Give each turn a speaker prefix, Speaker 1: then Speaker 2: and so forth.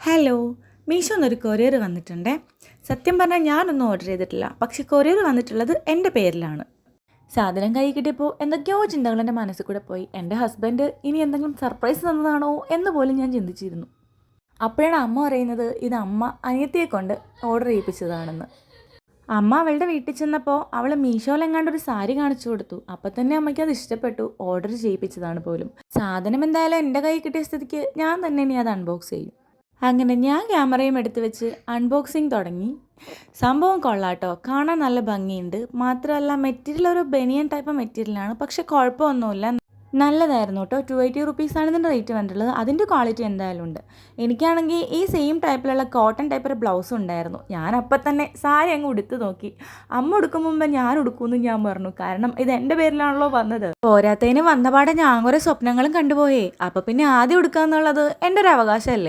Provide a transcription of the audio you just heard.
Speaker 1: Hello, മീഷോന്നൊരു courier വന്നിട്ടുണ്ടേ. സത്യം പറഞ്ഞാൽ ഞാനൊന്നും ഓർഡർ ചെയ്തിട്ടില്ല, പക്ഷേ കൊറിയർ വന്നിട്ടുള്ളത് എൻ്റെ പേരിലാണ്. സാധനം കൈ കിട്ടിയപ്പോൾ എന്തൊക്കെയോ ചിന്തകൾ എൻ്റെ മനസ്സിൽ കൂടെ പോയി. എൻ്റെ ഹസ്ബൻഡ് ഇനി എന്തെങ്കിലും സർപ്രൈസ് തന്നതാണോ എന്ന് പോലും ഞാൻ ചിന്തിച്ചിരുന്നു. അപ്പോഴാണ് അമ്മ പറയുന്നത് ഇത് അമ്മ അനിയത്തിയെ കൊണ്ട് ഓർഡർ ചെയ്യിപ്പിച്ചതാണെന്ന്. അമ്മ അവളുടെ വീട്ടിൽ ചെന്നപ്പോൾ അവൾ മീഷോയിലെങ്ങാണ്ട് ഒരു സാരി കാണിച്ചു കൊടുത്തു. അപ്പം തന്നെ അമ്മയ്ക്ക് അത് ഇഷ്ടപ്പെട്ടു, ഓർഡർ ചെയ്യിപ്പിച്ചതാണ് പോലും. സാധനം എന്തായാലും എൻ്റെ കൈ കിട്ടിയ സ്ഥിതിക്ക് ഞാൻ തന്നെ ഇനി അത് അൺബോക്സ് ചെയ്യും. അങ്ങനെ ഞാൻ ക്യാമറയും എടുത്ത് വെച്ച് അൺബോക്സിങ് തുടങ്ങി. സംഭവം കൊള്ളാട്ടോ, കാണാൻ നല്ല ഭംഗിയുണ്ട്. മാത്രമല്ല മെറ്റീരിയൽ ഒരു ബനിയൻ ടൈപ്പ് മെറ്റീരിയലാണ്, പക്ഷെ കുഴപ്പമൊന്നുമില്ല, നല്ലതായിരുന്നു കേട്ടോ. 280 റുപ്പീസാണ് ഇതിൻ്റെ റേറ്റ് വന്നിട്ടുള്ളത്. അതിൻ്റെ ക്വാളിറ്റി എന്തായാലും ഉണ്ട്. എനിക്കാണെങ്കിൽ ഈ സെയിം ടൈപ്പിലുള്ള കോട്ടൺ ടൈപ്പ് ഒരു ബ്ലൗസ് ഉണ്ടായിരുന്നു. ഞാൻ അപ്പം തന്നെ സാരി അങ്ങ് ഉടുത്ത് നോക്കി. അമ്മ ഉടുക്കും മുമ്പ് ഞാൻ ഉടുക്കുമെന്ന് ഞാൻ പറഞ്ഞു, കാരണം ഇത് എൻ്റെ പേരിലാണല്ലോ വന്നത്. പോരാത്തതിന് വന്നപാടെ ഞാൻ കുറേ സ്വപ്നങ്ങളും കണ്ടുപോയേ. അപ്പം പിന്നെ ആദ്യം ഉടുക്കുക എന്നുള്ളത് എൻ്റെ ഒരു അവകാശമല്ലേ.